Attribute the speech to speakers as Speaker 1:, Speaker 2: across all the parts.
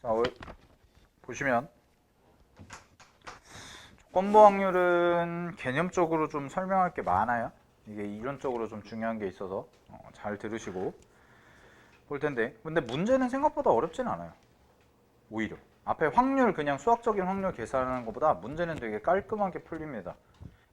Speaker 1: 자, 보시면 조건부 확률은 개념적으로 좀 설명할 게 많아요. 이게 이론적으로 좀 중요한 게 있어서 잘 들으시고 볼 텐데, 근데 문제는 생각보다 어렵진 않아요. 오히려 앞에 확률, 그냥 수학적인 확률 계산하는 것보다 문제는 되게 깔끔하게 풀립니다.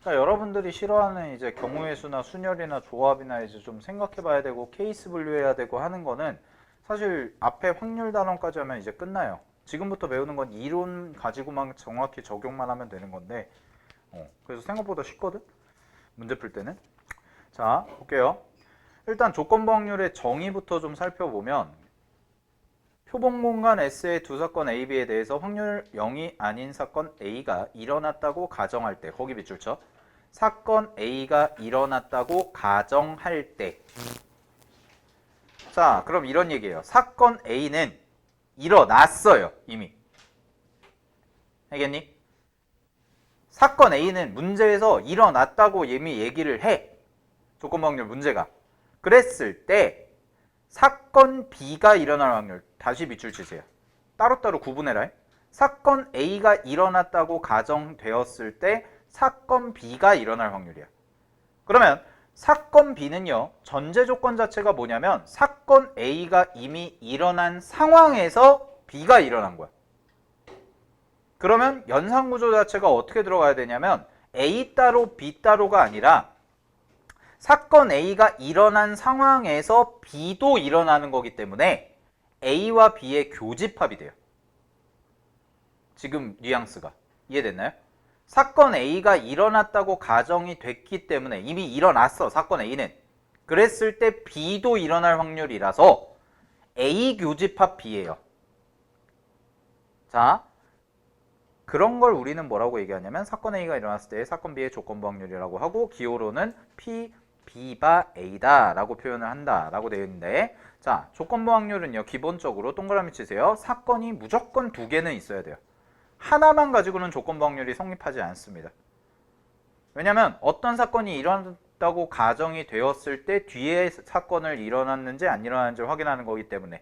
Speaker 1: 그러니까 여러분들이 싫어하는 이제 경우의 수나 순열이나 조합이나 이제 좀 생각해 봐야 되고 케이스 분류해야 되고 하는 거는 사실 앞에 확률 단원까지 하면 이제 끝나요. 지금부터 배우는 건 이론 가지고만 정확히 적용만 하면 되는 건데, 그래서 생각보다 쉽거든? 문제 풀 때는. 자, 볼게요. 일단 조건부 확률의 정의부터 좀 살펴보면, 표본 공간 S의 두 사건 A, B에 대해서 확률 0이 아닌 사건 A가 일어났다고 가정할 때, 거기 밑줄 쳐. 사건 A가 일어났다고 가정할 때. 자, 그럼 이런 얘기예요. 사건 A는 일어났어요, 이미. 알겠니? 사건 A는 문제에서 일어났다고 이미 얘기를 해. 조건부 확률 문제가. 그랬을 때 사건 B가 일어날 확률, 다시 밑줄 치세요. 따로따로 구분해라. 사건 A가 일어났다고 가정되었을 때 사건 B가 일어날 확률이야. 그러면 사건 B는요, 전제 조건 자체가 뭐냐면 사건 A가 이미 일어난 상황에서 B가 일어난 거야. 그러면 연산구조 자체가 어떻게 들어가야 되냐면 A 따로 B 따로가 아니라 사건 A가 일어난 상황에서 B도 일어나는 거기 때문에 A와 B의 교집합이 돼요. 지금 뉘앙스가 이해됐나요? 사건 A가 일어났다고 가정이 됐기 때문에 이미 일어났어, 사건 A는. 그랬을 때 B도 일어날 확률이라서 A 교집합 B예요. 자, 그런 걸 우리는 뭐라고 얘기하냐면 사건 A가 일어났을 때 사건 B의 조건부 확률이라고 하고, 기호로는 P, B바 A다 라고 표현을 한다 라고 되어 있는데, 자, 조건부 확률은요, 기본적으로 동그라미 치세요. 사건이 무조건 두 개는 있어야 돼요. 하나만 가지고는 조건부 확률이 성립하지 않습니다. 왜냐면 어떤 사건이 일어났다고 가정이 되었을 때 뒤에 사건을 일어났는지 안 일어났는지 확인하는 거기 때문에.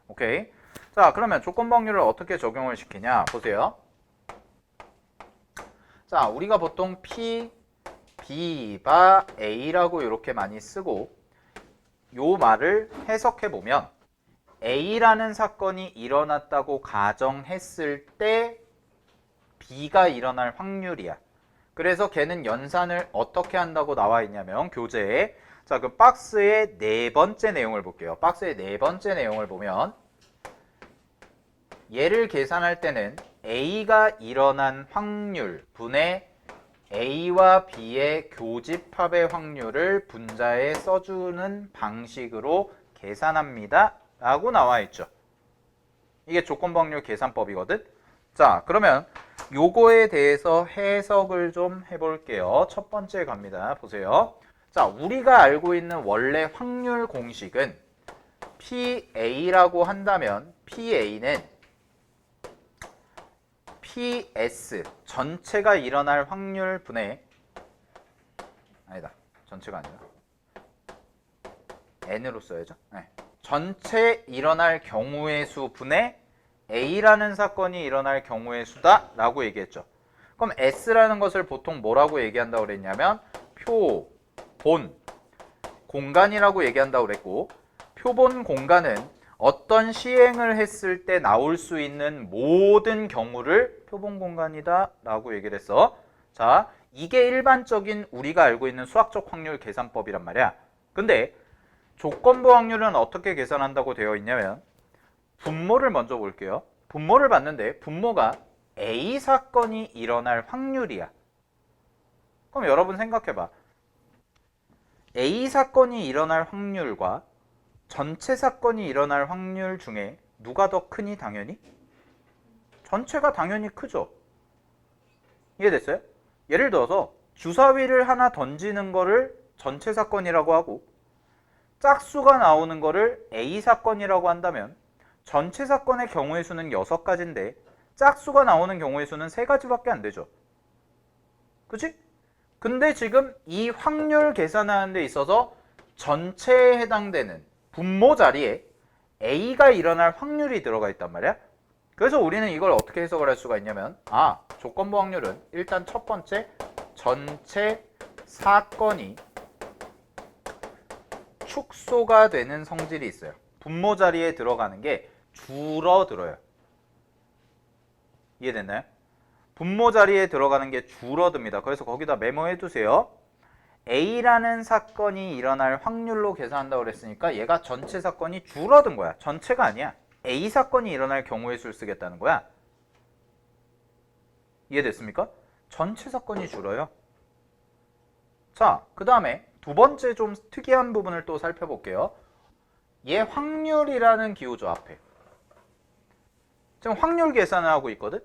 Speaker 1: 오케이. 자, 그러면 조건부 확률을 어떻게 적용을 시키냐 보세요. 자, 우리가 보통 P, B바 A라고 이렇게 많이 쓰고, 요 말을 해석해 보면 A라는 사건이 일어났다고 가정했을 때 B가 일어날 확률이야. 그래서 걔는 연산을 어떻게 한다고 나와 있냐면 교재에, 자, 그 박스의 네 번째 내용을 볼게요. 박스의 네 번째 내용을 보면 얘를 계산할 때는 A가 일어난 확률 분의 A와 B의 교집합의 확률을 분자에 써주는 방식으로 계산합니다 라고 나와 있죠. 이게 조건부 확률 계산법이거든. 자, 그러면 요거에 대해서 해석을 좀 해볼게요. 첫 번째 갑니다. 보세요. 자, 우리가 알고 있는 원래 확률 공식은 PA라고 한다면 PA는 PS, 전체가 일어날 확률 분의, 아니다, 전체가 아니라 N으로 써야죠. 네. 전체 일어날 경우의 수 분의 A라는 사건이 일어날 경우의 수다 라고 얘기했죠. 그럼 S라는 것을 보통 뭐라고 얘기한다고 그랬냐면 표본 공간이라고 얘기한다고 그랬고, 표본 공간은 어떤 시행을 했을 때 나올 수 있는 모든 경우를 표본 공간이다 라고 얘기를 했어. 자, 이게 일반적인 우리가 알고 있는 수학적 확률 계산법이란 말이야. 근데 조건부 확률은 어떻게 계산한다고 되어 있냐면, 분모를 먼저 볼게요. 분모를 봤는데 분모가 A 사건이 일어날 확률이야. 그럼 여러분 생각해봐. A 사건이 일어날 확률과 전체 사건이 일어날 확률 중에 누가 더 크니? 당연히 전체가 당연히 크죠. 이해됐어요? 예를 들어서 주사위를 하나 던지는 거를 전체 사건이라고 하고 짝수가 나오는 거를 A 사건이라고 한다면 전체 사건의 경우의 수는 6가지인데 짝수가 나오는 경우의 수는 3가지밖에 안 되죠. 그치? 근데 지금 이 확률 계산하는 데 있어서 전체에 해당되는 분모 자리에 A가 일어날 확률이 들어가 있단 말이야. 그래서 우리는 이걸 어떻게 해석을 할 수가 있냐면 조건부 확률은 일단 첫 번째 전체 사건이 축소가 되는 성질이 있어요. 분모 자리에 들어가는 게 줄어들어요. 이해됐나요? 분모 자리에 들어가는 게 줄어듭니다. 그래서 거기다 메모해 두세요. A라는 사건이 일어날 확률로 계산한다고 그랬으니까 얘가 전체 사건이 줄어든 거야. 전체가 아니야. A 사건이 일어날 경우의 수를 쓰겠다는 거야. 이해됐습니까? 전체 사건이 줄어요. 자, 그 다음에 두 번째 좀 특이한 부분을 또 살펴볼게요. 얘 확률이라는 기호죠, 앞에. 지금 확률 계산을 하고 있거든?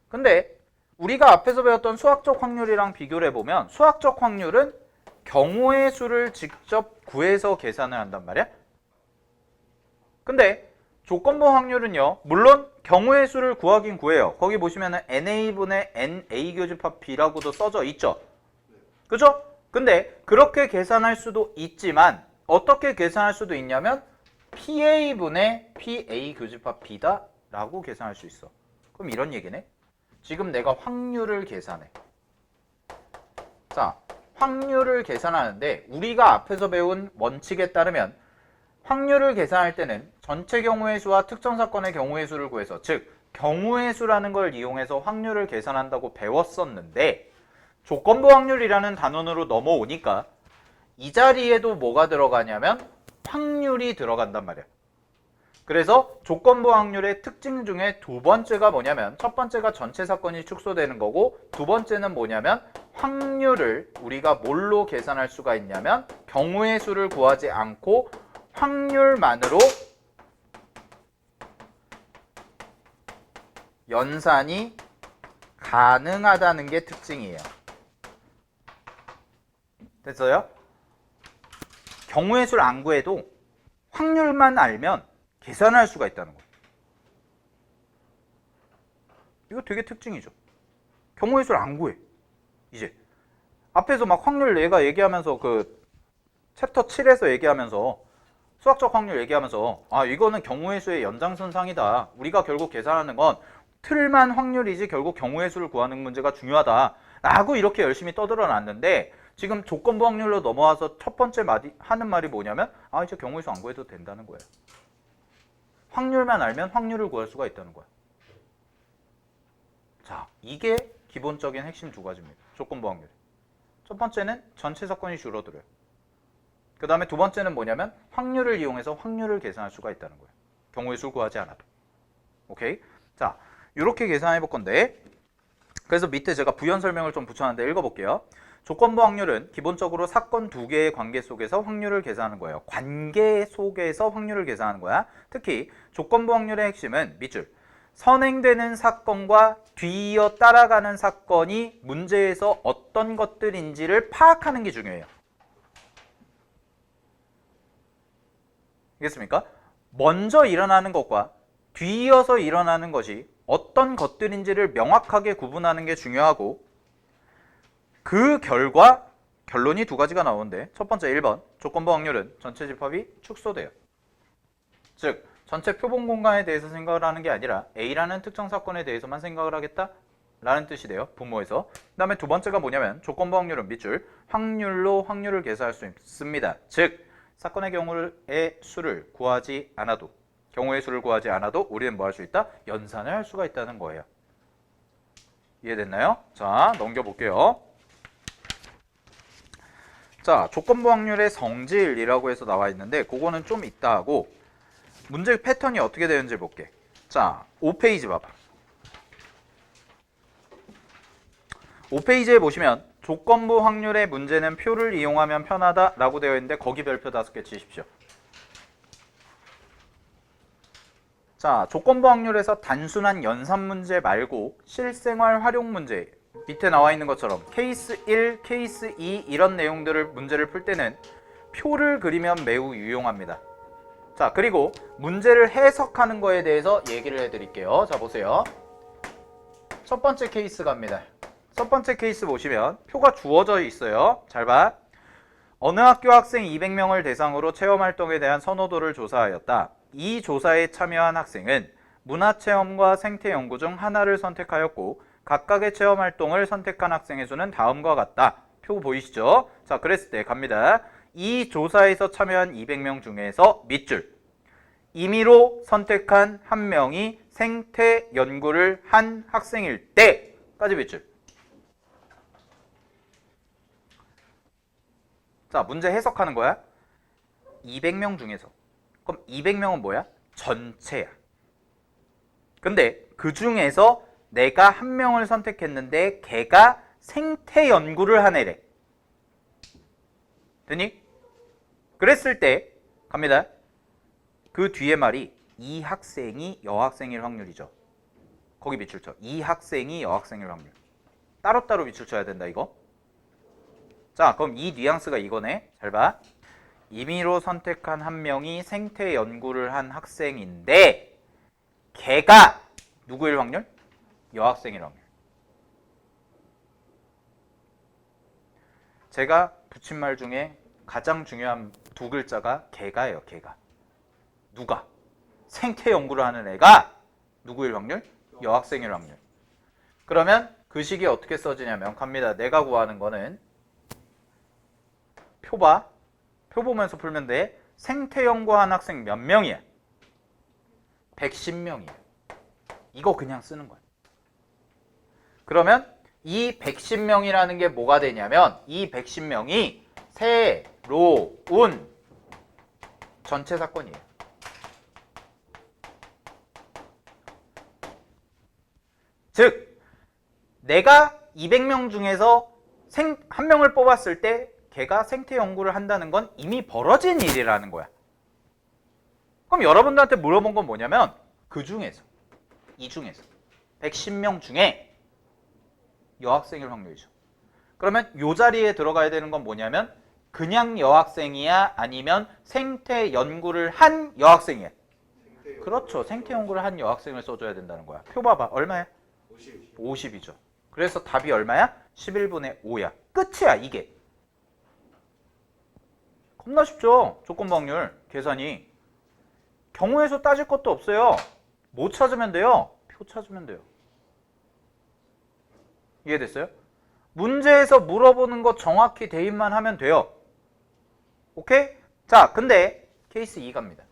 Speaker 1: 근데 우리가 앞에서 배웠던 수학적 확률이랑 비교를 해보면 수학적 확률은 경우의 수를 직접 구해서 계산을 한단 말이야. 근데 조건부 확률은요, 물론 경우의 수를 구하긴 구해요. 거기 보시면은 NA분의 NA 교집합 B라고도 써져 있죠. 그죠? 근데 그렇게 계산할 수도 있지만 어떻게 계산할 수도 있냐면 PA분의 PA 교집합 B다 라고 계산할 수 있어. 그럼 이런 얘기네. 지금 내가 확률을 계산해. 자, 확률을 계산하는데 우리가 앞에서 배운 원칙에 따르면 확률을 계산할 때는 전체 경우의 수와 특정 사건의 경우의 수를 구해서, 즉 경우의 수라는 걸 이용해서 확률을 계산한다고 배웠었는데 조건부 확률이라는 단원으로 넘어오니까 이 자리에도 뭐가 들어가냐면 확률이 들어간단 말이야. 그래서 조건부 확률의 특징 중에 두 번째가 뭐냐면, 첫 번째가 전체 사건이 축소되는 거고, 두 번째는 뭐냐면 확률을 우리가 뭘로 계산할 수가 있냐면 경우의 수를 구하지 않고 확률만으로 연산이 가능하다는 게 특징이에요. 됐어요? 경우의 수를 안 구해도 확률만 알면 계산할 수가 있다는 거예요. 이거 되게 특징이죠. 경우의 수를 안 구해. 이제 앞에서 막 확률 얘가 얘기하면서 그 챕터 7에서 얘기하면서 수학적 확률 얘기하면서 이거는 경우의 수의 연장선상이다. 우리가 결국 계산하는 건 틀만 확률이지 결국 경우의 수를 구하는 문제가 중요하다 라고 이렇게 열심히 떠들어 놨는데, 지금 조건부 확률로 넘어와서 첫 번째 하는 말이 뭐냐면 이제 경우의 수 안 구해도 된다는 거예요. 확률만 알면 확률을 구할 수가 있다는 거야. 자, 이게 기본적인 핵심 두 가지입니다. 조건부 확률. 첫 번째는 전체 사건이 줄어들어요. 그 다음에 두 번째는 뭐냐면 확률을 이용해서 확률을 계산할 수가 있다는 거예요. 경우의 수를 구하지 않아도. 오케이? 자, 이렇게 계산해 볼 건데, 그래서 밑에 제가 부연 설명을 좀 붙여놨는데 읽어볼게요. 조건부 확률은 기본적으로 사건 두 개의 관계 속에서 확률을 계산하는 거예요. 관계 속에서 확률을 계산하는 거야. 특히 조건부 확률의 핵심은 밑줄. 선행되는 사건과 뒤이어 따라가는 사건이 문제에서 어떤 것들인지를 파악하는 게 중요해요. 알겠습니까? 먼저 일어나는 것과 뒤이어서 일어나는 것이 어떤 것들인지를 명확하게 구분하는 게 중요하고, 그 결과 결론이 두 가지가 나오는데, 첫 번째 1번 조건부 확률은 전체 집합이 축소돼요. 즉 전체 표본 공간에 대해서 생각을 하는 게 아니라 A라는 특정 사건에 대해서만 생각을 하겠다 라는 뜻이 돼요. 분모에서. 그 다음에 두 번째가 뭐냐면 조건부 확률은 밑줄 확률로 확률을 계산할 수 있습니다. 즉 사건의 경우의 수를 구하지 않아도, 경우의 수를 구하지 않아도 우리는 뭐 할 수 있다? 연산을 할 수가 있다는 거예요. 이해됐나요? 자, 넘겨볼게요. 자, 조건부 확률의 성질이라고 해서 나와 있는데 그거는 좀 이따 하고, 문제 패턴이 어떻게 되는지 볼게. 자, 5페이지 봐봐. 5페이지에 보시면 조건부 확률의 문제는 표를 이용하면 편하다 라고 되어 있는데 거기 별표 5개 치십시오. 자, 조건부 확률에서 단순한 연산 문제 말고 실생활 활용 문제, 밑에 나와 있는 것처럼 케이스 1, 케이스 2 이런 내용들을 문제를 풀 때는 표를 그리면 매우 유용합니다. 자, 그리고 문제를 해석하는 거에 대해서 얘기를 해드릴게요. 자, 보세요. 첫 번째 케이스 갑니다. 첫 번째 케이스 보시면 표가 주어져 있어요. 잘 봐. 어느 학교 학생 200명을 대상으로 체험활동에 대한 선호도를 조사하였다. 이 조사에 참여한 학생은 문화체험과 생태연구 중 하나를 선택하였고 각각의 체험 활동을 선택한 학생의 수는 다음과 같다. 표 보이시죠? 자, 그랬을 때 갑니다. 이 조사에서 참여한 200명 중에서 밑줄. 임의로 선택한 한 명이 생태 연구를 한 학생일 때까지 밑줄. 자, 문제 해석하는 거야. 200명 중에서. 그럼 200명은 뭐야? 전체야. 근데 그 중에서 내가 한 명을 선택했는데 걔가 생태 연구를 한 애래. 되니? 그랬을 때 갑니다. 그 뒤에 말이 이 학생이 여학생일 확률이죠. 거기 밑줄 쳐. 이 학생이 여학생일 확률. 따로따로 밑줄 쳐야 된다 이거. 자, 그럼 이 뉘앙스가 이거네. 잘 봐. 임의로 선택한 한 명이 생태 연구를 한 학생인데 걔가 누구일 확률? 여학생일 확률. 제가 붙인 말 중에 가장 중요한 두 글자가 걔가예요. 걔가. 누가? 생태 연구를 하는 애가 누구일 확률? 여학생일 확률. 그러면 그 식이 어떻게 써지냐면 갑니다. 내가 구하는 거는 표 봐. 표 보면서 풀면 돼. 생태 연구한 학생 몇 명이야? 110명이야. 이거 그냥 쓰는 거야. 그러면 이 110명이라는 게 뭐가 되냐면 이 110명이 새로운 전체 사건이에요. 즉 내가 200명 중에서 한 명을 뽑았을 때 걔가 생태 연구를 한다는 건 이미 벌어진 일이라는 거야. 그럼 여러분들한테 물어본 건 뭐냐면 그 중에서 이 중에서 110명 중에 여학생일 확률이죠. 그러면 이 자리에 들어가야 되는 건 뭐냐면 그냥 여학생이야 아니면 생태 연구를 한 여학생이야. 그렇죠. 생태 연구를 한 여학생을 써줘야 된다는 거야. 표 봐봐. 얼마야? 50이죠. 그래서 답이 얼마야? 11분의 5야. 끝이야 이게. 겁나 쉽죠? 조건부 확률 계산이. 경우의 수 따질 것도 없어요. 뭐 찾으면 돼요? 표 찾으면 돼요. 이해됐어요? 문제에서 물어보는 거 정확히 대입만 하면 돼요. 오케이? 자, 근데 케이스 2 갑니다.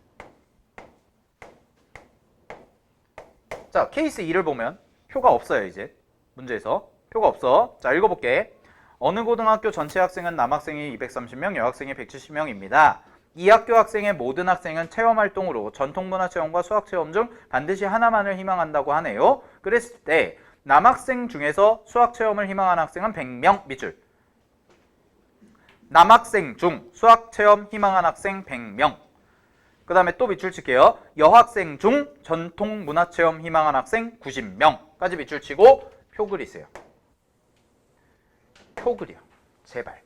Speaker 1: 자, 케이스 2를 보면 표가 없어요. 이제 문제에서 표가 없어. 자, 읽어볼게. 어느 고등학교 전체 학생은 남학생이 230명, 여학생이 170명입니다. 이 학교 학생의 모든 학생은 체험활동으로 전통문화체험과 수학체험 중 반드시 하나만을 희망한다고 하네요. 그랬을 때 남학생 중에서 수학체험을 희망하는 학생은 100명 밑줄. 남학생 중 수학체험 희망하는 학생 100명. 그 다음에 또 밑줄 칠게요. 여학생 중 전통문화체험 희망하는 학생 90명까지 밑줄 치고 표 그리세요. 표 그려. 제발.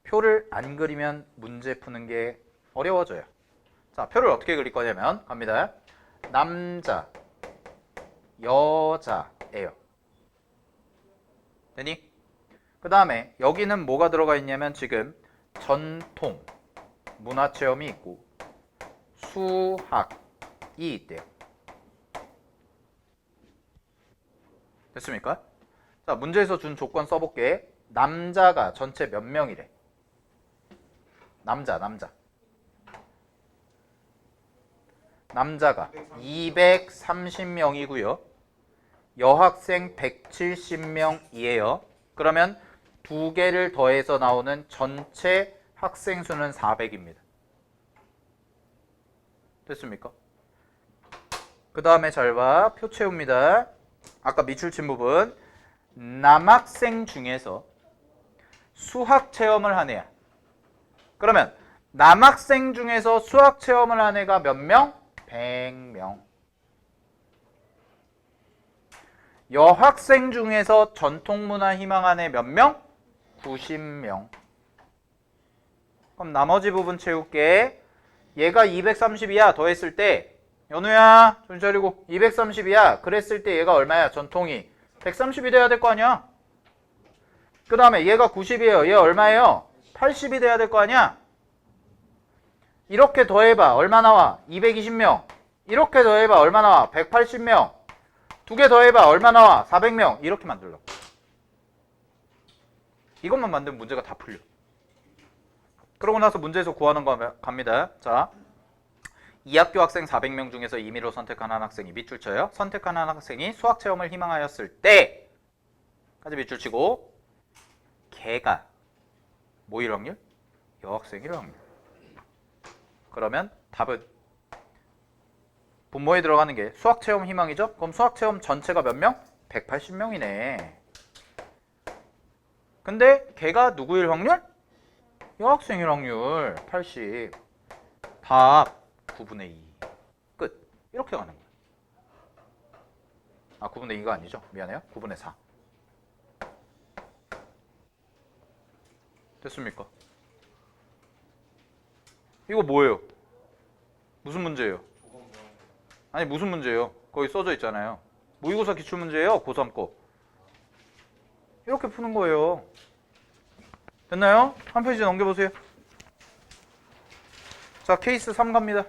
Speaker 1: 표를 안 그리면 문제 푸는 게 어려워져요. 자, 표를 어떻게 그릴 거냐면 갑니다. 남자, 여자예요. 되니? 그 다음에 여기는 뭐가 들어가 있냐면 지금 전통 문화체험이 있고 수학이 있대요. 됐습니까? 자, 문제에서 준 조건 써볼게. 남자가 전체 몇 명이래? 남자가 230명이고요. 여학생 170명이에요. 그러면 두 개를 더해서 나오는 전체 학생 수는 400입니다. 됐습니까? 그 다음에 잘 봐. 표 채웁니다. 아까 밑줄 친 부분. 남학생 중에서 수학 체험을 한 애야. 그러면 남학생 중에서 수학 체험을 한 애가 몇 명? 100명. 여학생 중에서 전통문화 희망한 애 몇 명? 90명. 그럼 나머지 부분 채울게. 얘가 230이야. 더했을 때 연우야 정신 차리고 230이야. 그랬을 때 얘가 얼마야? 전통이 130이 돼야 될 거 아니야. 그 다음에 얘가 90이에요. 얘 얼마예요? 80이 돼야 될 거 아니야. 이렇게 더해봐. 얼마 나와? 220명. 이렇게 더해봐 얼마 나와? 180명. 두 개 더해봐 얼마 나와? 400명. 이렇게 만들려고. 이것만 만들면 문제가 다 풀려. 그러고 나서 문제에서 구하는 거 갑니다. 자, 이 학교 학생 400명 중에서 임의로 선택한 학생이 밑줄 쳐요. 선택한 학생이 수학 체험을 희망하였을 때 까지 밑줄 치고 걔가 뭐일 확률? 여학생일 확률. 그러면 답은 분모에 들어가는 게 수학 체험 희망이죠? 그럼 수학 체험 전체가 몇 명? 180명이네. 근데 걔가 누구일 확률? 여학생일 확률 80. 답 9분의 2. 끝. 이렇게 가는 거야. 아 9분의 2가 아니죠. 미안해요. 9분의 4. 됐습니까? 이거 뭐예요? 무슨 문제예요? 아니 무슨 문제예요? 거기 써져 있잖아요. 모의고사 기출문제예요. 고3 거. 이렇게 푸는 거예요. 됐나요? 한 페이지 넘겨보세요. 자, 케이스 3 갑니다.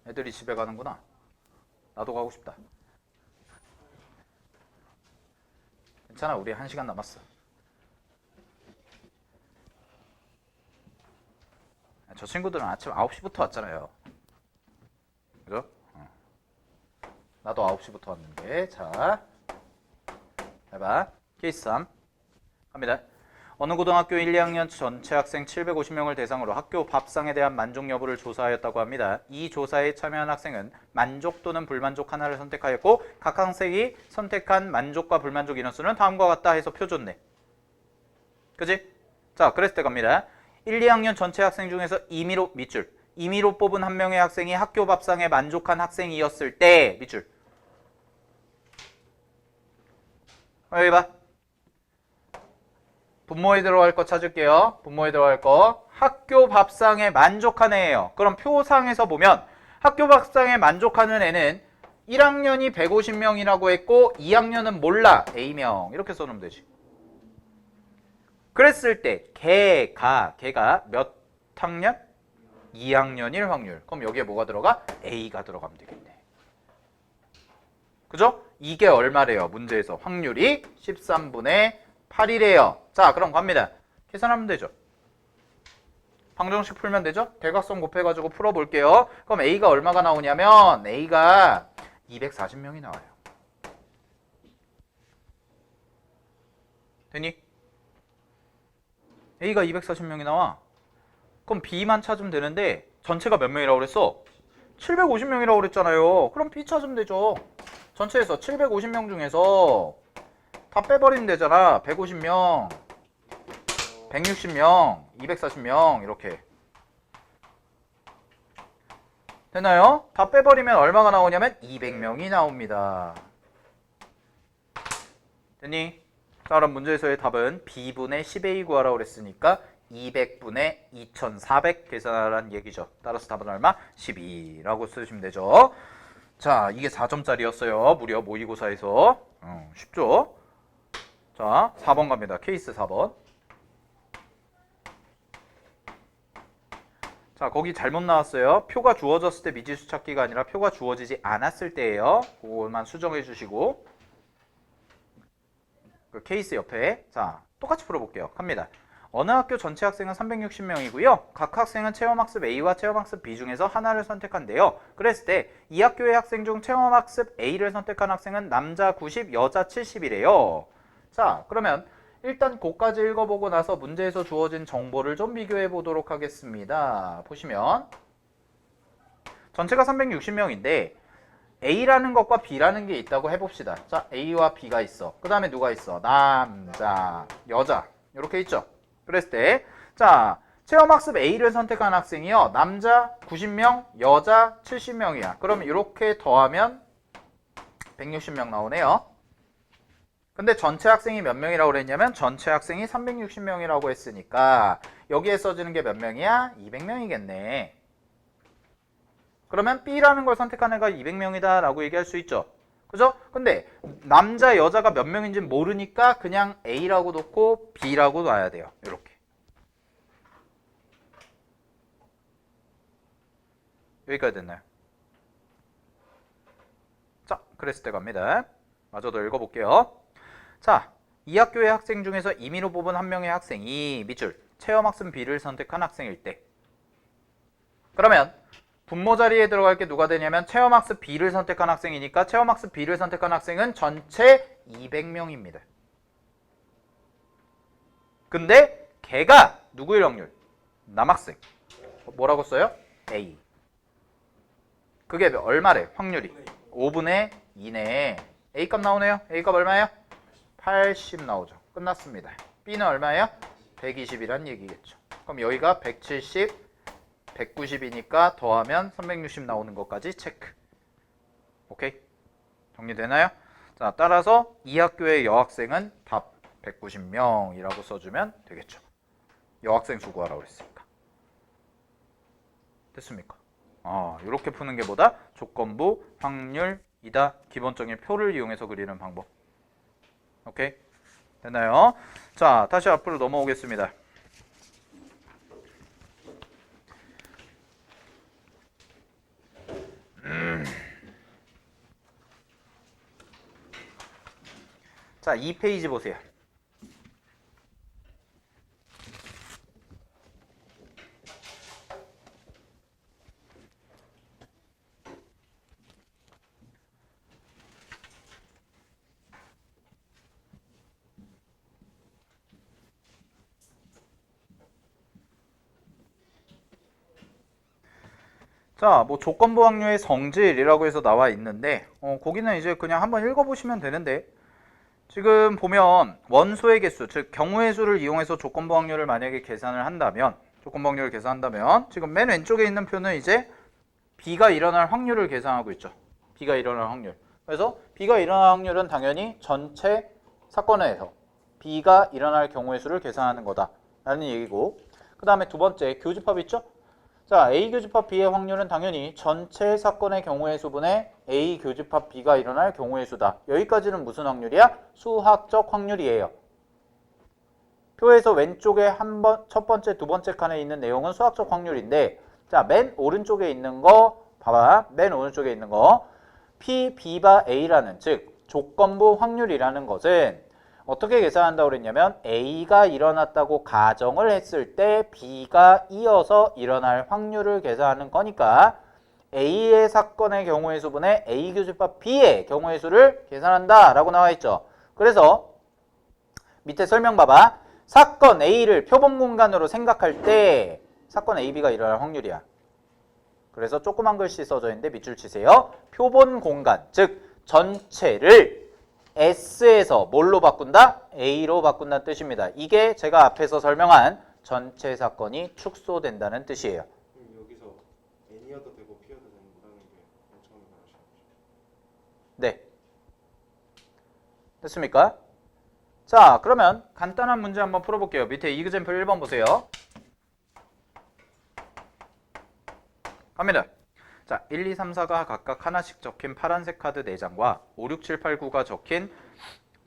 Speaker 1: 애들이 집에 가는구나. 나도 가고 싶다. 괜찮아, 우리 1시간 남았어. 저 친구들은 아침 9시부터 왔잖아요. 그죠? 나도 9시부터 왔는데. 자, 해봐. 케이스 3 갑니다. 어느 고등학교 1, 2학년 전체 학생 750명을 대상으로 학교 밥상에 대한 만족 여부를 조사하였다고 합니다. 이 조사에 참여한 학생은 만족 또는 불만족 하나를 선택하였고 각 학생이 선택한 만족과 불만족 인원수는 다음과 같다 해서 표 줬네. 그지? 자, 그랬을 때 갑니다. 1, 2학년 전체 학생 중에서 임의로 밑줄. 임의로 뽑은 한 명의 학생이 학교 밥상에 만족한 학생이었을 때 밑줄. 여기 봐. 분모에 들어갈 거 찾을게요. 분모에 들어갈 거. 학교 밥상에 만족한 애예요. 그럼 표상에서 보면 학교 밥상에 만족하는 애는 1학년이 150명이라고 했고 2학년은 몰라. A명. 이렇게 써놓으면 되지. 그랬을 때 걔가 몇 학년? 2학년일 확률. 그럼 여기에 뭐가 들어가? A가 들어가면 되겠네. 그죠? 이게 얼마래요? 문제에서 확률이 13분의 8이래요. 자, 그럼 갑니다. 계산하면 되죠. 방정식 풀면 되죠? 대각선 곱해가지고 풀어볼게요. 그럼 A가 얼마가 나오냐면 A가 240명이 나와요. 되니? A가 240명이 나와. 그럼 B만 찾으면 되는데 전체가 몇 명이라고 그랬어? 750명이라고 그랬잖아요. 그럼 B 찾으면 되죠. 전체에서 750명 중에서 다 빼버리면 되잖아. 150명, 160명, 240명 이렇게. 됐나요? 다 빼버리면 얼마가 나오냐면 200명이 나옵니다. 됐니? 자, 그럼 문제에서의 답은 B분의 10A 구하라고 그랬으니까 200분의 2400 계산하라는 얘기죠. 따라서 답은 얼마? 12라고 쓰시면 되죠. 자, 이게 4점짜리였어요. 무려 모의고사에서. 쉽죠? 자, 4번 갑니다. 케이스 4번. 자, 거기 잘못 나왔어요. 표가 주어졌을 때 미지수 찾기가 아니라 표가 주어지지 않았을 때예요. 그것만 수정해 주시고. 그 케이스 옆에. 자, 똑같이 풀어볼게요. 갑니다. 어느 학교 전체 학생은 360명이고요. 각 학생은 체험학습 A와 체험학습 B 중에서 하나를 선택한대요. 그랬을 때 이 학교의 학생 중 체험학습 A를 선택한 학생은 남자 90, 여자 70이래요. 자, 그러면 일단 그까지 읽어보고 나서 문제에서 주어진 정보를 좀 비교해 보도록 하겠습니다. 보시면 전체가 360명인데 A라는 것과 B라는 게 있다고 해봅시다. 자, A와 B가 있어. 그 다음에 누가 있어? 남자, 여자 이렇게 있죠. 그랬을 때 자, 체험학습 A를 선택한 학생이요. 남자 90명, 여자 70명이야. 그러면 이렇게 더하면 160명 나오네요. 근데 전체 학생이 몇 명이라고 그랬냐면 전체 학생이 360명이라고 했으니까 여기에 써지는 게 몇 명이야? 200명이겠네. 그러면 B라는 걸 선택한 애가 200명이다 라고 얘기할 수 있죠. 그죠? 근데 남자, 여자가 몇 명인지 모르니까 그냥 A라고 놓고 B라고 놔야 돼요. 이렇게. 여기까지 됐나요? 자, 그랬을 때 갑니다. 마저 더 읽어볼게요. 자, 이 학교의 학생 중에서 임의로 뽑은 한 명의 학생이 밑줄 체험학습 B를 선택한 학생일 때, 그러면 분모 자리에 들어갈 게 누가 되냐면 체험학습 B를 선택한 학생이니까 체험학습 B를 선택한 학생은 전체 200명입니다. 근데 걔가 누구일 확률? 남학생. 뭐라고 써요? A. 그게 얼마래? 확률이 5분의 2네. A값 나오네요. A값 얼마예요? 80 나오죠. 끝났습니다. B는 얼마예요? 120이란 얘기겠죠. 그럼 여기가 170, 190이니까 더하면 360 나오는 것까지 체크. 오케이? 정리되나요? 자, 따라서 이 학교의 여학생은 답 190명이라고 써주면 되겠죠. 여학생 수 구하라고 그랬으니까. 됐습니까? 이렇게 푸는 게 뭐다? 조건부, 확률이다. 기본적인 표를 이용해서 그리는 방법. 오케이? 됐나요? 자, 다시 앞으로 넘어오겠습니다. 자, 2페이지 보세요. 자, 뭐 조건부 확률의 성질이라고 해서 나와 있는데 거기는 이제 그냥 한번 읽어보시면 되는데, 지금 보면 원소의 개수, 즉 경우의 수를 이용해서 조건부 확률을 만약에 계산을 한다면, 조건부 확률을 계산한다면 지금 맨 왼쪽에 있는 표는 이제 B가 일어날 확률을 계산하고 있죠. B가 일어날 확률. 그래서 B가 일어날 확률은 당연히 전체 사건에서 B가 일어날 경우의 수를 계산하는 거다라는 얘기고, 그 다음에 두 번째 교집합 있죠? 자, A 교집합 B의 확률은 당연히 전체 사건의 경우의 수분의 A 교집합 B가 일어날 경우의 수다. 여기까지는 무슨 확률이야? 수학적 확률이에요. 표에서 왼쪽에 첫 번째, 두 번째 칸에 있는 내용은 수학적 확률인데, 자, 맨 오른쪽에 있는 거 봐봐. 맨 오른쪽에 있는 거 P, B바 A라는, 즉 조건부 확률이라는 것은 어떻게 계산한다고 그랬냐면 A가 일어났다고 가정을 했을 때 B가 이어서 일어날 확률을 계산하는 거니까 A의 사건의 경우의 수분의 A 교집합 B의 경우의 수를 계산한다 라고 나와 있죠. 그래서 밑에 설명 봐봐. 사건 A를 표본 공간으로 생각할 때 사건 AB가 일어날 확률이야. 그래서 조그만 글씨 써져 있는데 밑줄 치세요. 표본 공간, 즉 전체를 S에서 뭘로 바꾼다? A로 바꾼다는 뜻입니다. 이게 제가 앞에서 설명한 전체 사건이 축소된다는 뜻이에요.
Speaker 2: 여기서 N이어도 되고 P여도 된다는 게 처음에 말하신 거죠?
Speaker 1: 네. 됐습니까? 자, 그러면 간단한 문제 한번 풀어볼게요. 밑에 이그젠플 1번 보세요. 갑니다. 자, 1, 2, 3, 4가 각각 하나씩 적힌 파란색 카드 4장과 5, 6, 7, 8, 9가 적힌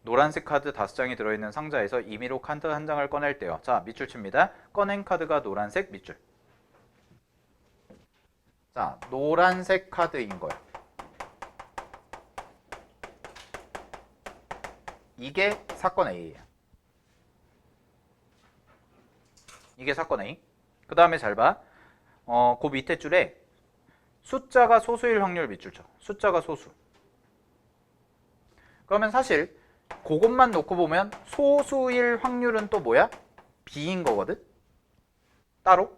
Speaker 1: 노란색 카드 5장이 들어있는 상자에서 임의로 카드 한 장을 꺼낼 때요. 자, 밑줄 칩니다. 꺼낸 카드가 노란색 밑줄. 자, 노란색 카드인 거예요. 이게 사건 A예요. 이게 사건 A. 그 다음에 잘 봐. 그 밑에 줄에 숫자가 소수일 확률 밑줄 쳐. 숫자가 소수. 그러면 사실 그것만 놓고 보면 소수일 확률은 또 뭐야? B인 거거든? 따로.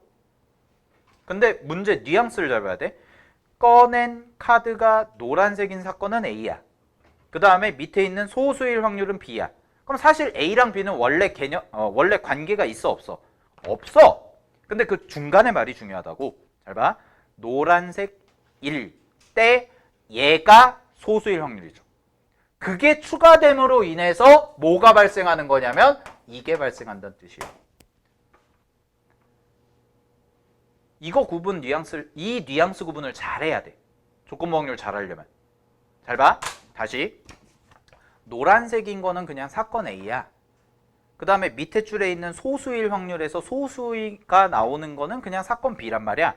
Speaker 1: 근데 문제 뉘앙스를 잘 봐야 돼. 꺼낸 카드가 노란색인 사건은 A야. 그 다음에 밑에 있는 소수일 확률은 B야. 그럼 사실 A랑 B는 원래 원래 관계가 있어 없어? 없어. 근데 그 중간의 말이 중요하다고. 잘 봐. 노란색일 때 얘가 소수일 확률이죠. 그게 추가됨으로 인해서 뭐가 발생하는 거냐면 이게 발생한다는 뜻이에요. 이거 구분 이 뉘앙스 구분을 잘해야 돼. 조건부 확률 잘하려면. 잘 봐. 다시. 노란색인 거는 그냥 사건 A야. 그 다음에 밑에 줄에 있는 소수일 확률에서 소수가 나오는 거는 그냥 사건 B란 말이야.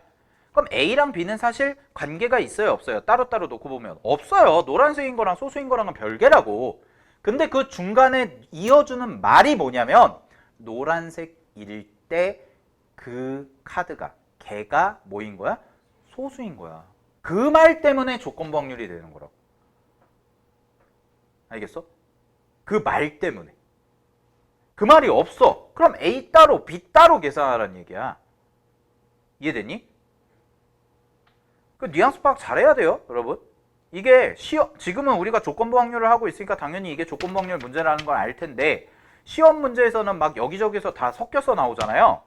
Speaker 1: 그럼 A랑 B는 사실 관계가 있어요, 없어요? 따로따로 놓고 보면 없어요. 노란색인 거랑 소수인 거랑은 별개라고. 근데 그 중간에 이어주는 말이 뭐냐면 노란색일 때 그 카드가 걔가 뭐인 거야? 소수인 거야. 그 말 때문에 조건부 확률이 되는 거라고. 알겠어? 그 말 때문에. 그 말이 없어. 그럼 A 따로 B 따로 계산하라는 얘기야. 이해됐니? 그 뉘앙스 파악 잘해야 돼요, 여러분. 이게 지금은 우리가 조건부 확률을 하고 있으니까 당연히 이게 조건부 확률 문제라는 걸 알 텐데 시험 문제에서는 막 여기저기서 다 섞여서 나오잖아요.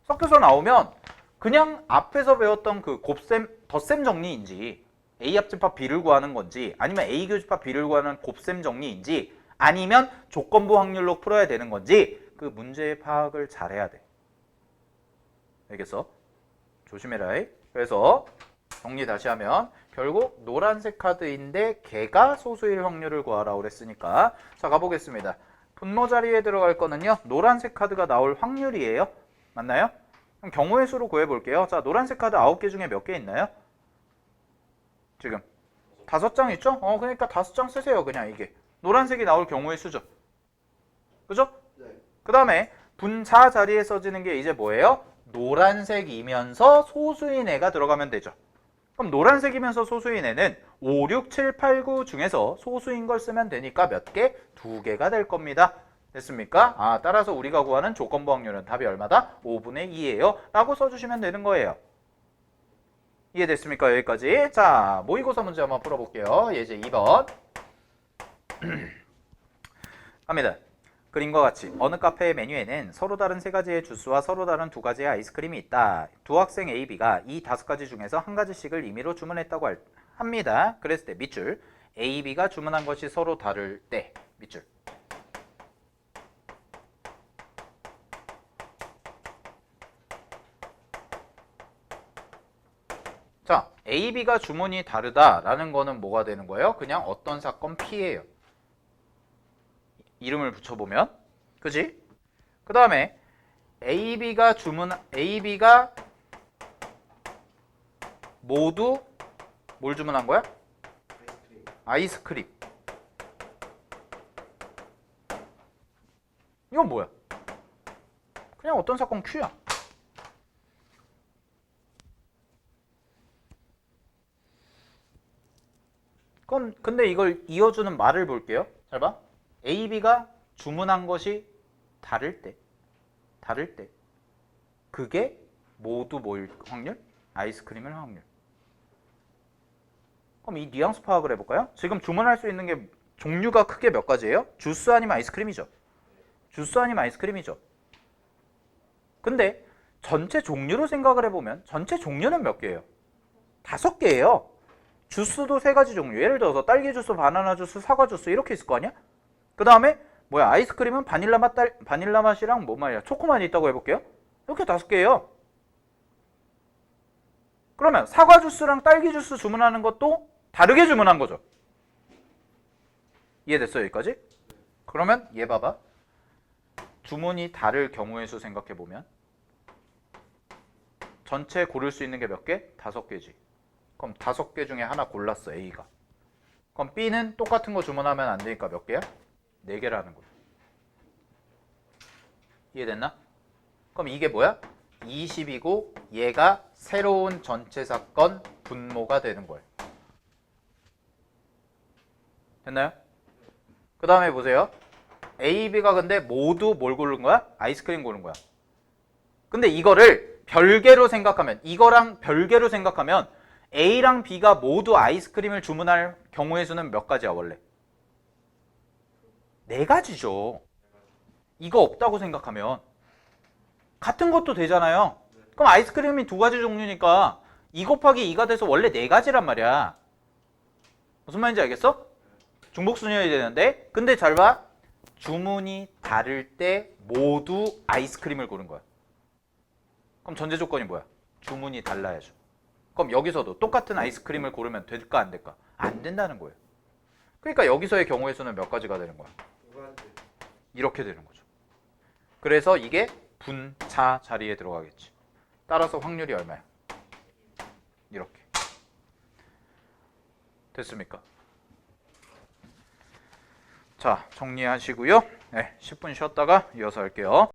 Speaker 1: 섞여서 나오면 그냥 앞에서 배웠던 그 곱셈, 덧셈 정리인지 A 합집합 B를 구하는 건지 아니면 A 교집합 B를 구하는 곱셈 정리인지 아니면 조건부 확률로 풀어야 되는 건지 그 문제의 파악을 잘해야 돼. 알겠어? 조심해라. 그래서 정리 다시 하면 결국 노란색 카드인데 걔가 소수일 확률을 구하라고 그랬으니까 자 가보겠습니다. 분모 자리에 들어갈 거는요 노란색 카드가 나올 확률이에요. 맞나요? 그럼 경우의 수로 구해볼게요. 자 노란색 카드 9개 중에 몇 개 있나요? 지금 5장 있죠? 그러니까 5장 쓰세요. 그냥 이게 노란색이 나올 경우의 수죠. 그죠?
Speaker 2: 네.
Speaker 1: 그 다음에 분자 자리에 써지는 게 이제 뭐예요? 노란색이면서 소수인 애가 들어가면 되죠. 그럼 노란색이면서 소수인 애는 5, 6, 7, 8, 9 중에서 소수인 걸 쓰면 되니까 몇 개? 2개가 될 겁니다. 됐습니까? 따라서 우리가 구하는 조건부 확률은 답이 얼마다? 5분의 2예요. 라고 써주시면 되는 거예요. 이해됐습니까? 여기까지. 자, 모의고사 문제 한번 풀어볼게요. 예제 2번. 갑니다. 그림과 같이 어느 카페의 메뉴에는 서로 다른 3가지의 주스와 서로 다른 2가지의 아이스크림이 있다. 두 학생 A, B가 이 5가지 중에서 한 가지씩을 임의로 주문했다고 합니다. 그랬을 때 밑줄 A, B가 주문한 것이 서로 다를 때 밑줄 자, A, B가 주문이 다르다라는 거는 뭐가 되는 거예요? 그냥 어떤 사건 P예요. 이름을 붙여보면 그지? 그 다음에 AB가 모두 뭘 주문한 거야? 아이스크림. 이건 뭐야? 그냥 어떤 사건 Q야. 그럼 근데 이걸 이어주는 말을 볼게요. 잘 봐. A, B가 주문한 것이 다를 때 그게 모두 뭐일 확률? 아이스크림일 확률. 그럼 이 뉘앙스 파악을 해볼까요? 지금 주문할 수 있는 게 종류가 크게 몇 가지예요? 주스 아니면 아이스크림이죠. 주스 아니면 아이스크림이죠. 근데 전체 종류로 생각을 해보면 전체 종류는 몇 개예요? 5개예요. 주스도 3가지 종류. 예를 들어서 딸기 주스, 바나나 주스, 사과 주스 이렇게 있을 거 아니야? 그 다음에 뭐야? 아이스크림은 바닐라 맛이랑 뭐 말이야? 초코맛이 있다고 해볼게요. 이렇게 5개예요. 그러면 사과 주스랑 딸기 주스 주문하는 것도 다르게 주문한 거죠. 이해됐어요? 여기까지? 그러면 얘 봐봐. 주문이 다를 경우의 수 생각해보면 전체 고를 수 있는 게 몇 개? 5개지. 그럼 5개 중에 하나 골랐어, A가. 그럼 B는 똑같은 거 주문하면 안 되니까 몇 개야? 4개라는 거야. 이해됐나? 그럼 이게 뭐야? 20이고 얘가 새로운 전체 사건 분모가 되는 거예요. 됐나요? 그 다음에 보세요. A, B가 근데 모두 뭘 고른 거야? 아이스크림 고른 거야. 근데 이거를 별개로 생각하면 이거랑 별개로 생각하면 A랑 B가 모두 아이스크림을 주문할 경우의 수는 몇 가지야 원래? 4가지죠. 이거 없다고 생각하면 같은 것도 되잖아요. 그럼 아이스크림이 2가지 종류니까 2 곱하기 2가 돼서 원래 4가지란 말이야. 무슨 말인지 알겠어? 중복순이어야 되는데 근데 잘 봐. 주문이 다를 때 모두 아이스크림을 고른 거야. 그럼 전제 조건이 뭐야? 주문이 달라야죠. 그럼 여기서도 똑같은 아이스크림을 고르면 될까 안 될까? 안 된다는 거예요. 그러니까 여기서의 경우의 수는 몇 가지가 되는 거야?
Speaker 2: 2가지.
Speaker 1: 이렇게 되는 거죠. 그래서 이게 분차 자리에 들어가겠지. 따라서 확률이 얼마야? 이렇게. 됐습니까? 자, 정리하시고요. 네, 10분 쉬었다가 이어서 할게요.